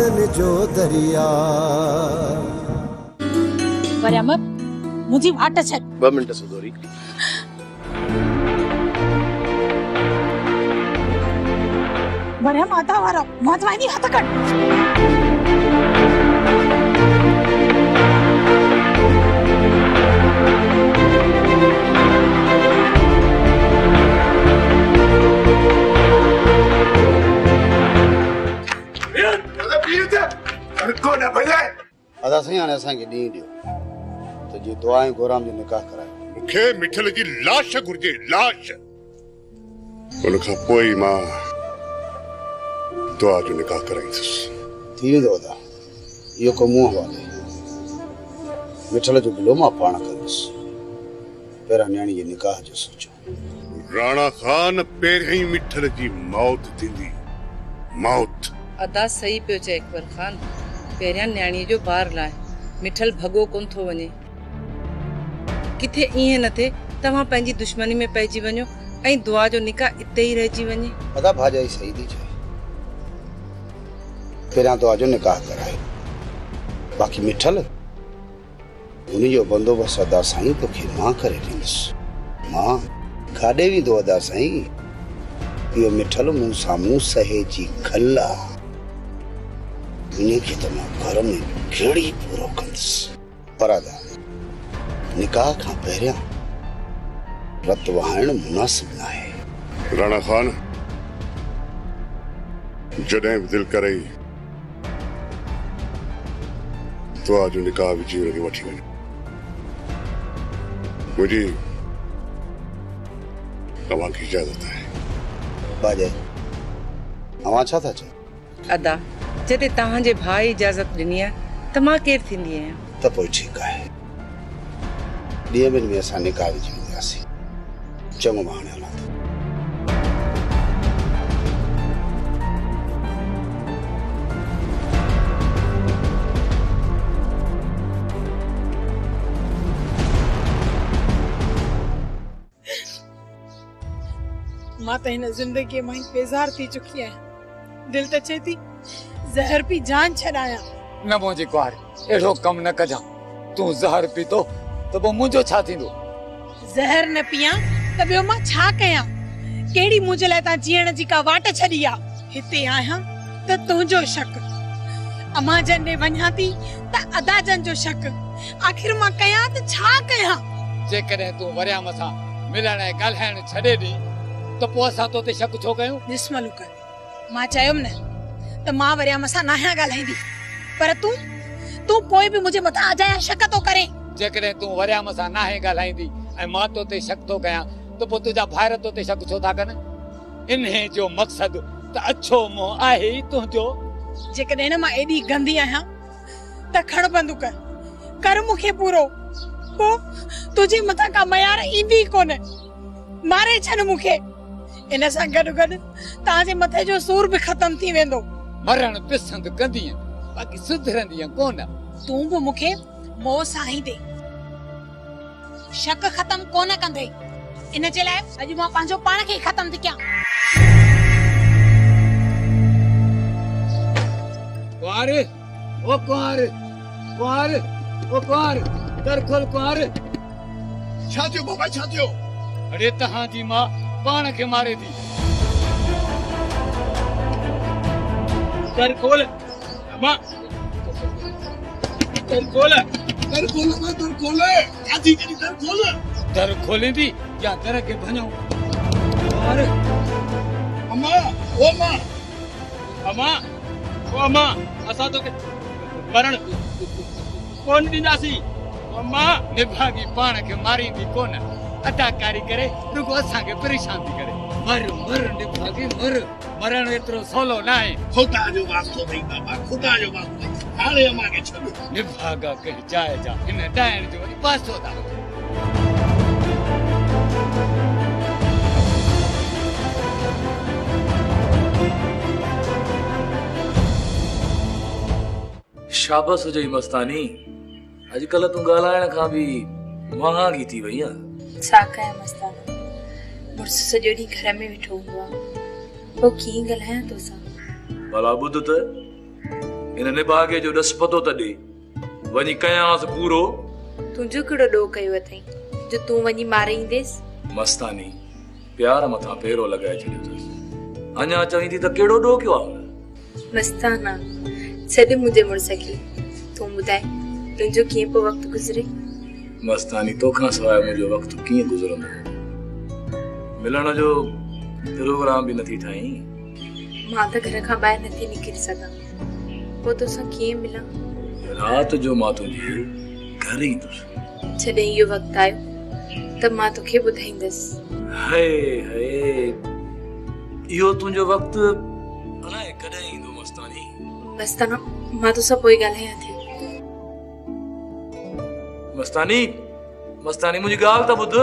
जो दरिया वरम मुझी वाट छे 2 मिनट सुधोरी वरम आता वारा महत्वानी हाथ कट अदा सही आने असांखे ॾींहुं ॾियो त जी दुआएं घोराम जो निकाह करायो मूंखे मिठल जी लाश घुर्जे लाश उन खां पोइ मां दुआ जो निकाह कराईंदुसि थी वेंदो अदा इहो को मुंहुं हवाले मिठल जो गिलो मां पाण कंदुसि पहिरां न्याणी जे निकाह जो सोचो राणा खान पहिरियों ई मिठल जी मौत थींदी मौत अदा सही पियो चए अकबर खान पहिरियां न्याणी जो बार लाए मिठल भगो कोन थो वञे किथे ईअं न थे तव्हां पंहिंजी दुश्मनी में पइजी वञो ऐं दुआ जो निकाह इते ई रहिजी वञे अदा भाॼाई सही थी चए पहिरियां दुआ जो निकाह कराए बाक़ी मिठल उन जो बंदोबस्त अदा साईं तोखे मां करे ॾींदुसि मां काॾे वेंदो अदा साईं इहो मिठल मूं साम्हूं सहे जी खल आहे इनखे त मां घर में खेड़ी पूरो कंदुसि पर अदा निकाह खां पहिरियां रत वहाइण मुनासिब न आहे राणा खान जॾहिं बि दिलि करे दुआ जो निकाह विझी हुनखे वठी वञो मुंहिंजी तव्हांखे इजाज़त आहे भाॼाई अवां छा था चओ अदा जॾहिं तव्हांजे भाउ इजाज़त ॾिनी आहे त मां केरु थींदी आहियां त पोइ ठीकु आहे ॾींहं ॿिनि में असां निकाह विझी वेंदासीं चङो मां हाणे हलां थो मां त हिन ज़िंदगी में बेज़ार थी चुकी आहियां दिल त चए थी ज़हर पी जान छॾायां न मुंहिंजी कुआर अहिड़ो कम न कजां तूं ज़हर पीतो त पोइ मुंहिंजो छा थींदो ज़हर न पियां त ॿियो मां छा कयां कहिड़ी मुंहिंजे लाइ तव्हां जीअण जी का वाट छॾी आहे हिते आहियां त तुंहिंजो शक अमां जन ॾे वञां थी त अदा जन जो शक आख़िर मां कयां त छा कयां जेकॾहिं तूं वरियाम सां मिलण ऐं ॻाल्हाइण छॾे ॾी त पोइ असां तो ते शक छो कयूं ॾिस मलूक मां चयोमि न त मां वरियाम सां न आहियां ॻाल्हाईंदी पर तूं पोइ बि मुंहिंजे मथां अजाया शक थो करे जेकॾहिं तूं वरियाम सां नाहे ॻाल्हाईंदी ऐं मां तो ते शक थो कयां त पोइ तुंहिंजा भाइर तो ते शक छो था कनि इन्हे जो मक़सदु त अछो मुंहुं आहे ई तुंहिंजो जेकॾहिं न मां एॾी गंदी आहियां त खण बंदूक कर मूंखे पूरो पोइ तुंहिंजे मथां का मयार ईंदी कोन मारे छॾ मूंखे इन सां गॾु गॾु तव्हांजे मथे जो सूर बि ख़तम थी वेंदो मरण पसंदि कंदी बाक़ी सुधरंदी कोन तूं बि मूंखे मोह सां ई दे शक ख़तम कोन कंदे इन जे लाइ अॼु मां पंहिंजो पाण खे ख़तम थी कयां कुआर ओ कुआर कुआर ओ कुआर दर खोल कुआर छा थियो बाबा छा थियो अरे तहां जी मां पाण खे मारे थी दर खोल मां दर खोल आजी करी दर खोलेंदी या दर के भञो अरे अम्मा ओ मां अम्मा ओ अम्मा असा तो के मरण कोन ॾींदासीं अम्मा निभागी पाण खे मारींदी कोन अदाकारी करे रुगो असांखे परेशान थी करे मर मर निभागी मर मरण एतिरो सवलो न आहे खुदा जो वास्तो भई बाबा खुदा जो वास्तो हाणे अम्मा खे छॾ निभागा कह जाए जा हिन डाइण जो वरी पासो था शाबाश हुजई मस्तानी अॼुकल्ह तूं ॻाल्हाइण खां बि महांगी थी वई आहे छा कयां मस्ताना मुड़ुस सॼो ॾींहुं घर में वेठो हूंदो आहे पोइ कीअं ॻाल्हायां तोसां भला ॿुध त इन निभागे जो ॾस पतो त ॾे वञी कयांसि पूरो। तुंहिंजो कहिड़ो ॾोह कयो अथई जो तूं वञी मारे ईंदेसि? मस्तानी प्यार मथां पेरो लॻाए छॾियो अथसि। अञा चवीं थी त कहिड़ो ॾोह कयो आहे? मस्ताना छॾ मुंहिंजे मुड़ुस खे। तूं ॿुधाए तुंहिंजो कीअं पोइ वक़्तु गुज़रे? मस्तानी तोखां सवाइ मुंहिंजो वक़्तु कीअं गुज़रंदो? मिलण जो प्रोग्राम बि नथी ठाहीं। मां त घर खां ॿाहिरि नथी निकिरी सघां, पोइ तोसां कीअं मिलां? राति जो मां तुंहिंजे घर ईंदुसि। जॾहिं इहो वक़्तु आयो त मां तोखे ॿुधाईंदसि। हाय हाय इहो तुंहिंजो वक़्तु अलाए कॾहिं ईंदो मस्तानी? मस्ताना मां तोसां पोइ ॻाल्हायां थी। मस्तानी मस्तानी मुंहिंजी ॻाल्हि त ॿुध।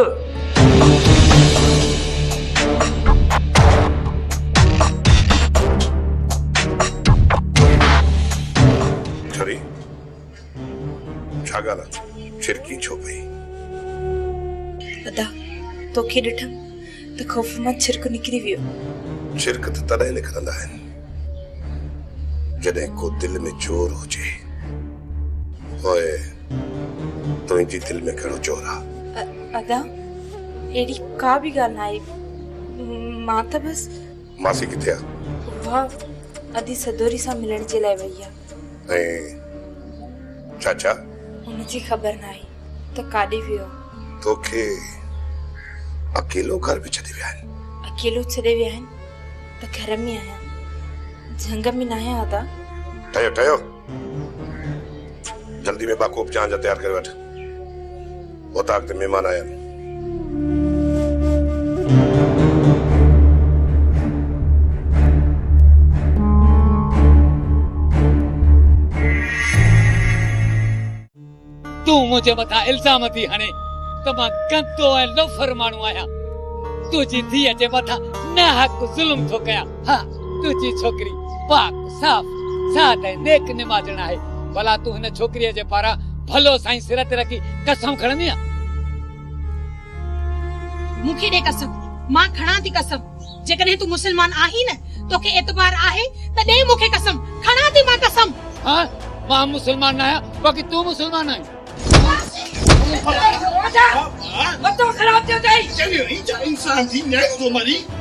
छड़ी छा ॻाल्हि आहे? छिरकी छो पई? अदा तोखे ॾिठम त ख़ौफ़ मां छिरक निकिरी वियो। छिरक त तॾहिं निकिरंदा आहिनि जॾहिं को दिल में चोर हुजे। ओए तुंहिंजी दिल में कहिड़ो चोर आहे? अदा अहिड़ी का बि ॻाल्हि न आहे। मां त बसि। मासी किथे आहे? वाह अदी सदोरी सां मिलण जे लाइ वई आहे। ऐं चाचा? हुनजी ख़बर न आहे त काॾे वियो। तोखे अकेलो घर बि छॾे विया आहिनि? अकेलो छॾे विया आहिनि त घर में आहियां, झंग में न आहियां। अदा ठहियो ठहियो जल्दी में बाकोप चांज तैयार करे वठ। उतां ते महिमान आया आहिनि। तूं मुझे मथा इल्जाम थी हणे त मां गंदो ऐं लोफर माण्हू आहियां। तुंहिंजी धीअ जे मथां न हक़ ज़ुल्म थो कयां। हा तुंहिंजी छोकिरी पाक साफ़ साद ऐं नेक निमाज़ण आहे। भला तूं हिन छोकिरीअ जे पारां भलो साईं सिर ते रखी कसम खणंदी आहे? मूंखे ॾे कसम, मां खणां थी कसम। जेकॾहिं तूं मुसलमान आहीं न, तोखे एतबार आहे त ॾे मूंखे कसम। खणां थी मां कसम। हाँ मां मुसलमान न आहियां, बाक़ी तूं मुसलमान आहीं।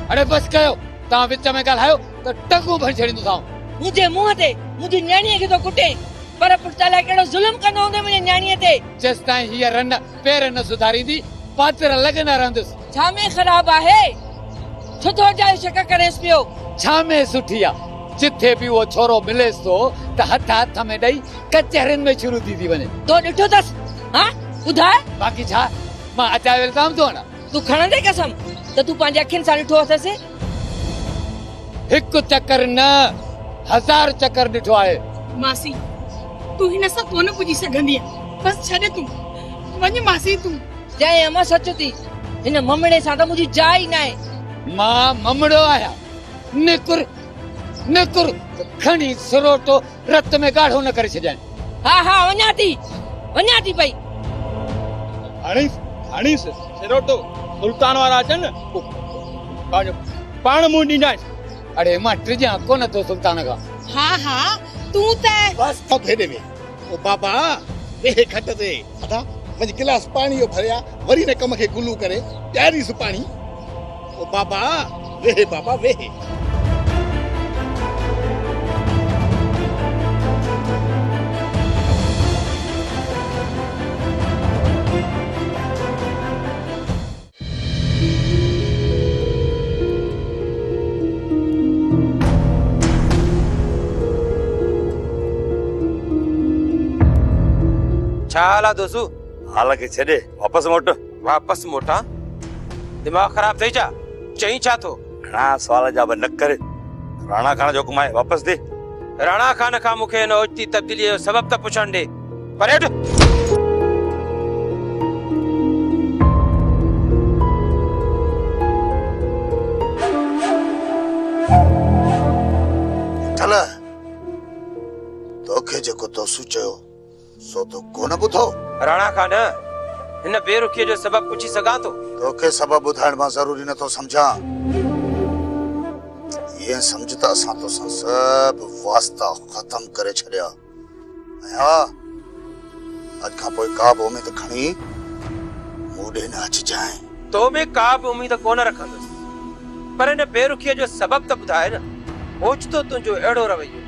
अरे बस कयो, तव्हां विच में ॻाल्हायो त टंगू भर छॾींदोसांव। मुंहिंजे मुंहं ते मुंहिंजी न्याणीअ खे थो कुटे, पर पुट लाइ कहिड़ो ज़ुल्म कंदो हूंदो मुंहिंजी न्याणीअ ते। जेसिताईं हीअ रन पेर न सुधारींदी पात्र लॻंदा रहंदुसि। छा में ख़राब आहे? छो थो जाए शक करेसि पियो? छा में सुठी आहे? जिथे बि उहो छोरो मिलेसि थो त हथ हथ में ॾेई कचहरियुनि में शुरू थी वञे। तो ॾिठो अथसि? हा ॿुधाए। बाक़ी छा मां अचायो इल्ज़ाम थो हणां? तूं खणंदे कसम त तूं पंहिंजे अखियुनि सां ॾिठो अथसि? हिकु चकर न 1000 चकर ॾिठो आहे। मासी तूं हिन सां कोन पुॼी सघंदी आहे। बस छॾ तूं वञ मासी। तूं जंहिं अमा सच थी, हिन ममड़े सां त मुंहिंजी जाइ न आहे। मां ममड़ो आहियां। निकुर निकुर खणी सरोटो रत में गाढ़ो न करे छॾियां। हा हा वञा थी पई। हणीस सरोटो सुल्तान वारा अचनि पाण मुंहुं ॾींदासीं। अरे मां टिजां कोन थो सुल्तान खां। हा हा तूं त बस अब हेॾे में ओ बाबा वेह खट ते अदा वञ गिलास पाणी जो भरिया वरी ने कम खे गुलू करे ॾियारीस पाणी। ओ बाबा वेह बाबा वेह। छा हाल आहे दोस्तू? हाल खे छॾे वापस मोट। वापस मोटा? दिमाग़ ख़राब थई छा? चई छा थो? घणा सवाल जवाब न करे। राणा खान जो हुकुम आहे वापस दे। राणा खान खां मूंखे हिन ओचिती तब्दीलीअ जो सबब त पुछण ॾे। पर हेठि ठल तोखे जेको दोस्तू चयो सो तो कोन ॿुधो। राणा खान हिन बेरुखीअ जो सबब पुछी सघां थो? तोखे सबब ॿुधाइण मां ज़रूरी नथो सम्झां। जीअं सम्झ त असां तोसां सभु वास्ता ख़तम करे छॾिया। हा, अॼु खां पोइ का बि उमेद खणी मूं ॾे न अचिजांइ। तो में का बि उम्मीद कोन रखंदुसि, पर हिन बेरुखीअ जो सबब त ॿुधाए न। ओचितो तुंहिंजो अहिड़ो रवैयो,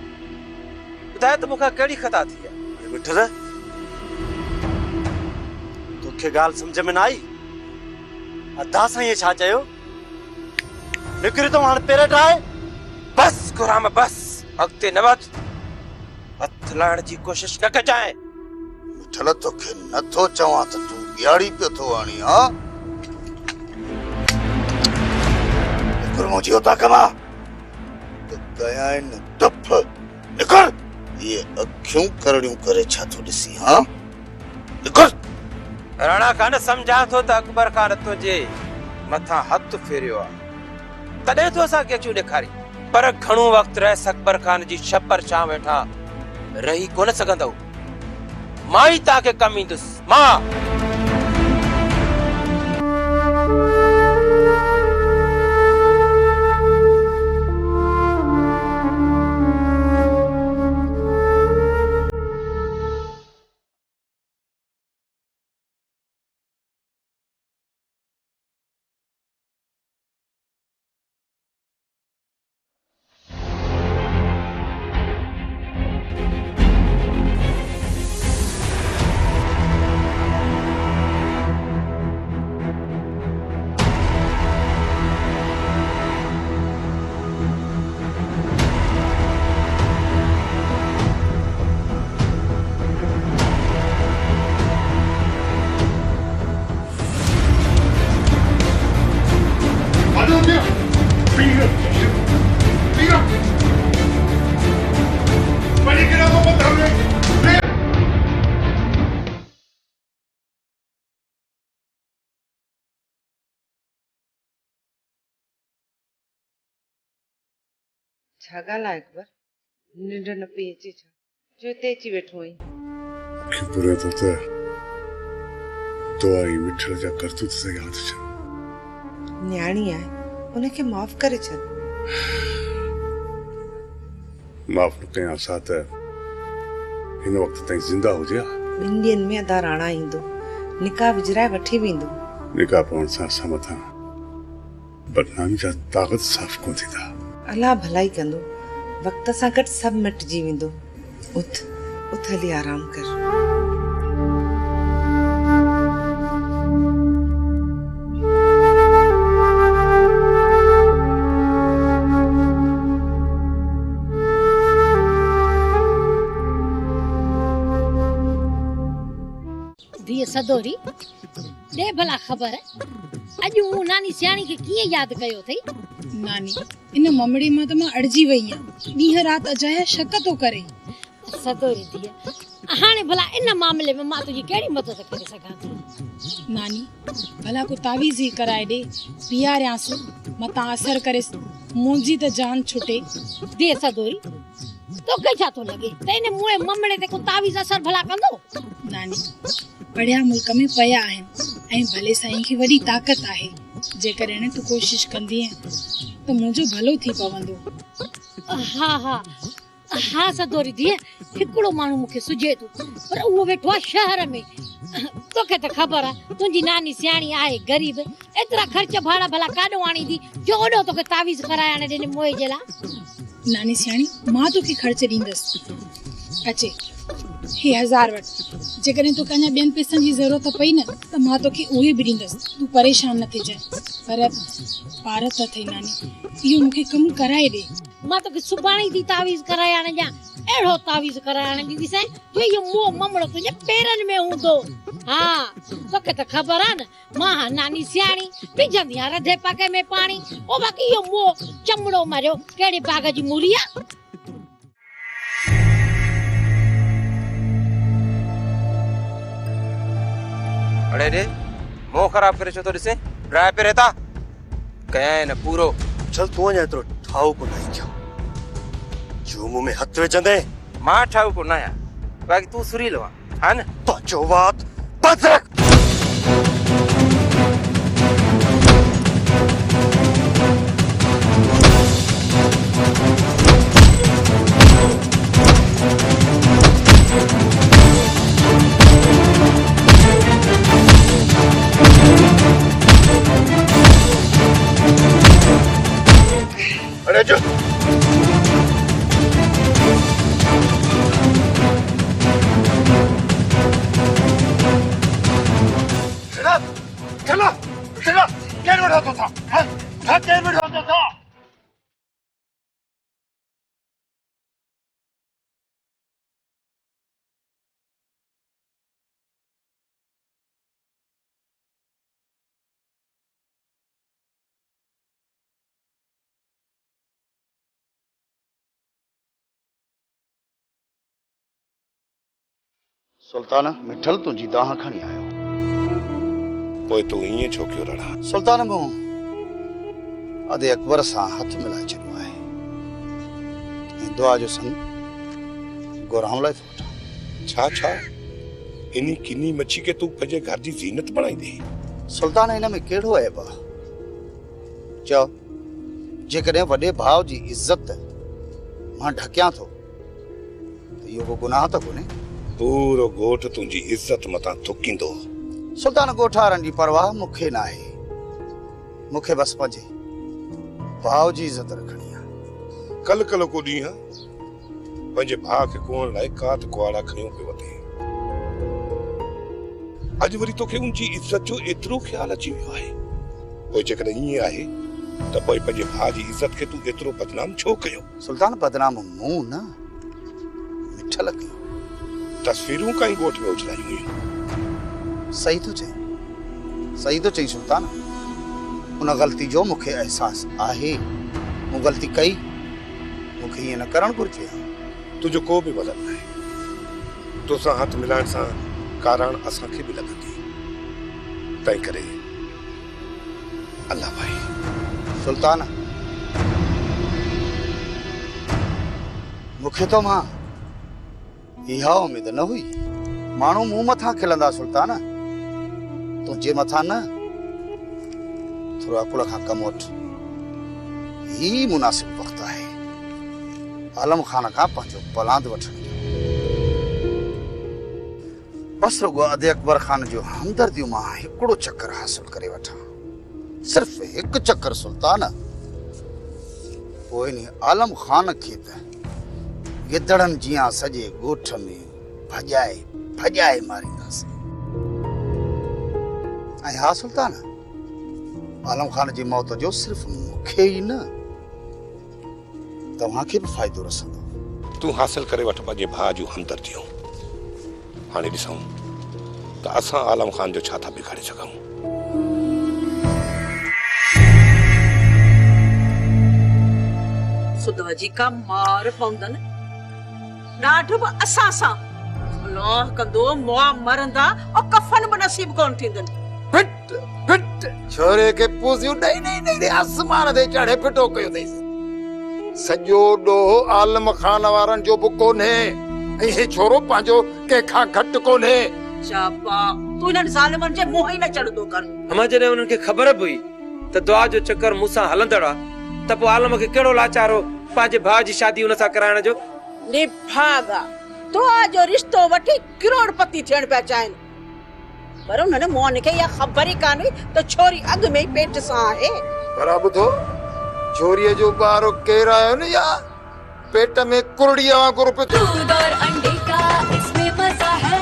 ॿुधाए त मूंखां कहिड़ी ख़ता थी आहे? मिठल, तोखे ॻाल्हि सम्झ में न आई? अदा साईं छा चयो? निकिरी तो हाणे पेर ठाहे। बस गुराम बस, अॻिते न वध, हथ लाइण जी कोशिश न कजांइ। मिठल, तोखे नथो चवां त तूं ॾियारी पियो थो आणी? हा, निकिर मुंहिंजी उतां कमा त कया आहिनि डफ। निकिर, ये अखियूं करड़ियूं करे छा थो ॾिसी? हा, निकिर। राणा खान सम्झा थो त अकबर खान तुंहिंजे मथां हथ फेरियो आहे, तॾहिं तो असांखे अचूं ॾेखारी, पर घणो वक़्तु रहियसि अकबर खान जी छपर छां वेठा रही कोन सघंदव। मां ई तव्हांखे कमु ईंदुसि, मां। छा ॻाल्हि आहे अकबर? निंड न पई अचे छा? जो हिते अची वेठो आहीं? खिपुरे तो त आई मिठल जा करतूत से याद छन। न्याणी आहे, उनखे माफ़ करे छॾ। माफ़ न कयां सा त हिन वक़्त ताईं ज़िंदा हुजे। ॿिनि ॾींहंनि में अदा राणा ईंदो, निकाह विझराए वठी वेंदो। निकाह पवण सां असां मथां बदनामी जा ताक़त साफ़ कोन थींदा। अलाह भलाई कंदो, वक़्त सां गॾु सभु मिटिजी वेंदो। उथ उथ, हली आराम कर। धीअ सदोरी, दे भला ख़बर अॼु मूं नानी सियाणी खे कीअं यादि कयो अथई? नानी, इन ममड़ी मां त मां अड़जी वई आहियां। ॾींहं राति अजाया शक थो करे। सदोरी धीअ, हाणे भला इन मामले में मां तुंहिंजी कहिड़ी मदद करे सघां थी? नानी, भला को तावीज़ ई कराए ॾे, पीआरियांसि, मतां असर करे मुंहिंजी त जान छुटे। धीअ सदोरी, तोखे छा थो लॻे त इन मुए ममड़े ते को तावीज़ असर भला कंदो? नानी, पढ़िया मुल्क में पिया आहिनि ऐं भले साईं खे वॾी ताक़त आहे। जेकॾहिं तूं कोशिश कंदी त मुंहिंजो भलो थी पवंदो। हा हा हा सदोरी धीअ, हिकिड़ो माण्हू मूंखे सुझे थो, पर उहो वेठो आहे शहर में। तोखे त ख़बर आहे तुंहिंजी नानी सियाणी आहे गरीब, एतिरा ख़र्च भाड़ा भला काॾो आणींदी जो ओॾो तोखे तावीज़ कराए आणे ॾिने मोए जे लाइ? नानी सियाणी, मां तोखे ख़र्च ॾींदसि। अचे, ही 1000 वठ। जेकॾहिं तोखे अञा ॿियनि पैसनि जी ज़रूरत पई न त मां तोखे उहे बि ॾींदसि। तूं परेशान न थिजांइ। पर पार त अथई नानी, इहो मूंखे कमु कराए ॾे। मां तोखे सुभाणे थी तावीज़ कराए आणे ॾियां। अहिड़ो तावीज़ कराए आणे ॾींदीसैं जो इहो मुंहुं ममड़ो तुंहिंजे पेरनि में हूंदो। हा, तोखे त ख़बर आहे न, मां नानी सियाणी विझंदी आहियां रधे पके में पाणी। ओ बाक़ी इहो मुंहुं चमड़ो मरियो कहिड़े बाग जी मूरी आहे? अड़े रे, मुंह ख़राब करे छो तो ॾिसे? ड्राई पे रहता कयां न पूरो। चल तूं अञा एतिरो ठाऊ कोन आई क्या? जो मुंह में हथ विझंदे मां ठाऊ कोन आहियां, बाक़ी तूं सुरीलो आहे, हा न? पंहिंजो वात बंदि रख। सुल्तान मिठल तुंहिंजी दाह खणी आयो। पोइ तूं ईअं छो कयो राणा? सुल्तान मूं अदे अकबर सां हथ मिलाए छॾियो आहे ऐं दुआ जो संग गोराम लाइ थो वठां। छा छा इनी किनी मच्छी के तूं पंहिंजे घर जी ज़ीनत बणाईंदे? सुल्तान हिन में कहिड़ो ऐब आहे? चओ जेकॾहिं वॾे भाउ जी इज़त मां ढकियां थो त इहो को गुनाह त कोन्हे? पूरो ॻोठ तुंहिंजी इज़त मथां थुकींदो। सुल्तान ॻोठारनि जी परवाह मूंखे न आहे। मूंखे बसि पंहिंजे भाउ जी इज़त रखणी आहे। कल कल को ॾींहुं पंहिंजे भाउ खे कुहण लाइ कात कुआड़ा खणियो पियो वठे। अॼु वरी तोखे उनजी इज़त जो एतिरो ख़्यालु अची वियो आहे। पोइ जेकॾहिं ईअं आहे त पोइ पंहिंजे भाउ जी इज़त खे तूं एतिरो बदनाम छो कयो? सुल्तान बदनाम मूं न मिठल कयो। तस्वीरूं काई ॻोठ में उछलायूं हुयूं। सही तो चई सुल्तान। उन ग़लती जो मूंखे एहसास आहे। मूं ग़लती कई, मूंखे ईअं न करणु घुरिजे। तुंहिंजो को बि मदद न आहे। तोसां हथ मिलाइण सां कारण असांखे बि लॻंदी। तंहिं करे अल्लाह भाई। सुल्तान मूंखे तो मां इहा उम्मीद न हुई। माण्हू मूं मथां खिलंदा सुल्तान, तुंहिंजे मथां न। थोरो अकुल खां कम वठ। ही मुनासिब वक़्तु आहे आलम खान खां पंहिंजो पलांद वठण जो। बसि रुगो अदे अकबर खान जो हमदर्दियूं मां हिकिड़ो चक्कर हासिल करे वठां। सिर्फ़ हिकु चक्कर सुल्तान। पोइ इन आलम खान खे त गिदड़नि जीअं सॼे ॻोठ में भॼाए मारींदासीं। ऐं हा सुल्तान, आलम खान जी मौत जो सिर्फ़ मूंखे ई न तव्हांखे बि फ़ाइदो रसंदो। तूं हासिल करे वठ पंहिंजे भाउ जूं हमदर्दियूं। हाणे ॾिसूं त असां आलम खान जो छा था बिगाड़े सघूं। सुधवा जी का मार पवंदन ॾाढो बि असां सां अल्लाह कंदो मुआ मरंदा और कफन बि नसीब कोन थींदन। फिट छोरे खे पूसियूं ॾेई आसमान ते चढ़े फिटो कयो अथईं। सॼो ॾोह आलम खान वारनि जो बि कोन्हे ऐं हे छोरो पंहिंजो कंहिंखां घटि कोन्हे। शाबा तू इन्हनि ज़ालिमनि जे मुंहं ई न चढ़ंदो कर। अमा जॾहिं उन्हनि खे ख़बर बि हुई त दुआ जो चक्कर मूंसां हलंदड़ आहे त पोइ आलम खे कहिड़ो लाचारो पंहिंजे भाउ जी शादी उन सां कराइण जो। निभागा दुआ जो रिश्तो वठी करोड़पति थियण पिया चाहिनि, पर उन्हनि मोहन खे इहा ख़बर ई कान हुई त छोरी अॻु में ई पेट सां आहे। पर ॿुधो, छोरीअ जो ॿारु केरु आयो न या पेट में कुरड़ीअ वांगुरु पियो। दूधदार अंडे का इसमें मजा है,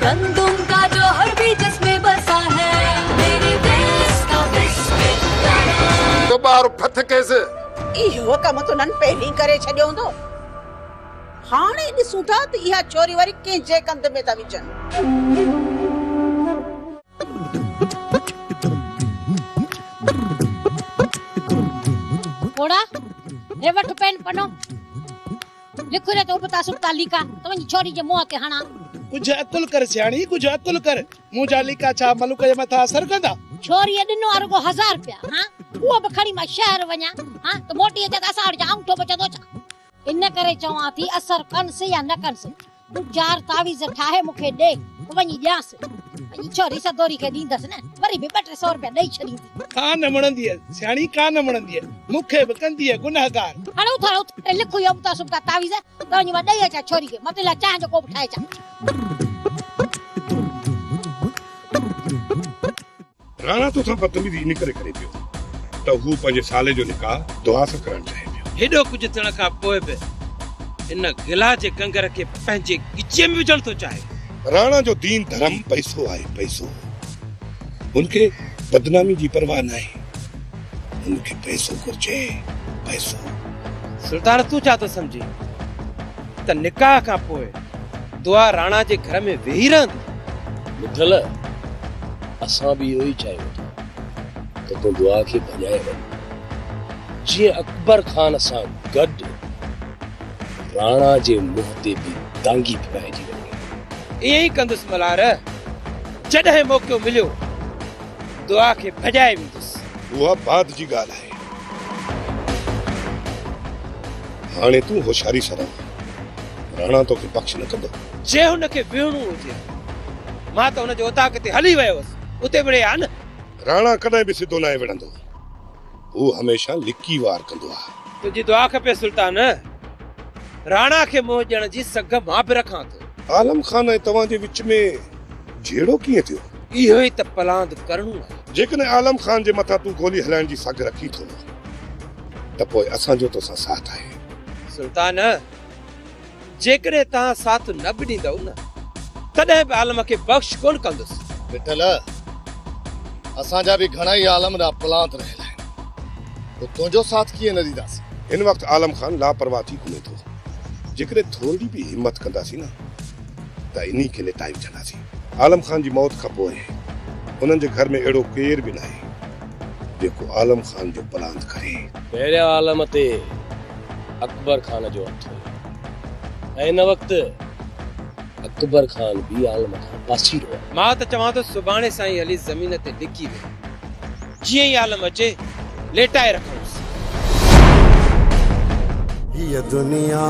गंदुम का जौहर भी जिसमें बसा है, मेरे देश का बिस्मिल्लाह। तो ॿारु फथ केसि। इहो कम तो उन्हनि पहिरीं करे छॾियो हूंदो। हाणे ॾिसूं था त इहा छोरी वरी कंहिंजे कंध में था विझनि। घोड़ा रे वठ पेन पनो लिखो रे तो बता सुता लिका तवनी छोरी जे मुंह ते हणा। कुछ अतुल कर सियाणी, कुछ अतुल कर। मुंजा लिका छा मलुक जे मथा असर कंदा? छोरी ॾिनो अरगो 1000 रुपया। हां उहो बि खणी मां शहर वञा। हां त मोटी अचे त असां वटि अंगूठो बचंदो छा? इन करे चवां थी असर कनस या न कनस तू 4 तावीज़ ठाहे मूंखे ॾे वञी ॾियांस। वञी छोरी सदोरी खे ॾींदस न वरी बि 200 रुपया ॾेई छॾींदी। कान मणंदी है सियाणी, कान मणंदी है। मूंखे बि कंदी है गुनाहगार। हाणे उथो लिखो यो बता सुबता तावीज़ त वञी मां ॾेई अचां छोरी खे। मतलब चाह जो कोप ठाहे चा। राणा तो बदतमीजी इन करे करे पियो त हू पंहिंजे साले जो निकाह दुआ सां करणु चाहे पियो। हेॾो कुझु थियण खां पोइ बि इन गिला जे कंगर खे पंहिंजे गिचे में विझण थो चाहे। राणा जो दीन धर्म पैसो आहे, पैसो। उनखे बदनामी जी परवाह न आहे। उनखे पैसो घुर्जे, पैसो। सुल्तान तूं छा थो सम्झी त निकाह खां पोइ दुआ राणा जे घर में वेही रहंदी? मिठल असां बि इहो ई चाहियूं था त तूं दुआ खे भॼाए वञ। जीअं अकबर खान सां गॾु राणा जे मुंहं ते बि दांगी फिराइजी वञे। ईअं ई कंदुसि मल्हार। जॾहिं मौक़ो मिलियो दुआ खे भॼाए वेंदुसि। उहा बाद जी ॻाल्हि आहे। हाणे तूं होशियारी सां रह, राणा तोखे बख़्श न कंदो। जे हुनखे विहणो हुजे मां त हुनजे उताक ते हली वियो हुअसि, उते विड़े आ न। राणा कॾहिं बि सिधो न विढ़ंदो, हू हमेशा लिकी वार कंदो आहे। तुंहिंजी दुआ खपे सुल्तान। राणा खे मोह ॾियण जी सघ मां बि रखां थो। आलम खान ऐं तव्हांजे विच में जहिड़ो कीअं थियो? इहो ई त पलांद करणो आहे। जेकॾहिं आलम खान जे मथां तूं गोली हलाइण जी सघ रखी थो त पोइ असांजो तोसां साथ आहे। सुल्तान, जेकॾहिं तव्हां साथ न बि ॾींदव न तॾहिं बि आलम खे बख़्श कोन कंदुसि। विठल, असांजा बि घणा ई आलम जा पलांत रहियल आहिनि, पोइ तुंहिंजो साथ कीअं न ॾींदासीं? हिन वक़्तु आलम खान लापरवाह थी घुमे थो। जेकॾहिं थोरी बि हिमत कंदासीं न त इन्ही खे लिटाए विझंदासीं। आलम खान जी मौत खां पोइ उन्हनि जे घर में अहिड़ो केर बि न आहे जेको आलम खान जो पलांत करे। पहिरियां आलम ते अकबर खान जो हथ हुयो ऐं हिन वक़्तु अकबर खान बि आलम खां पासीरो आहे। मां त चवां थो सुभाणे साईं हली ज़मीन ते लिकी वे, जीअं ई आलम अचे लेटाए रखूंसि। ये दुनिया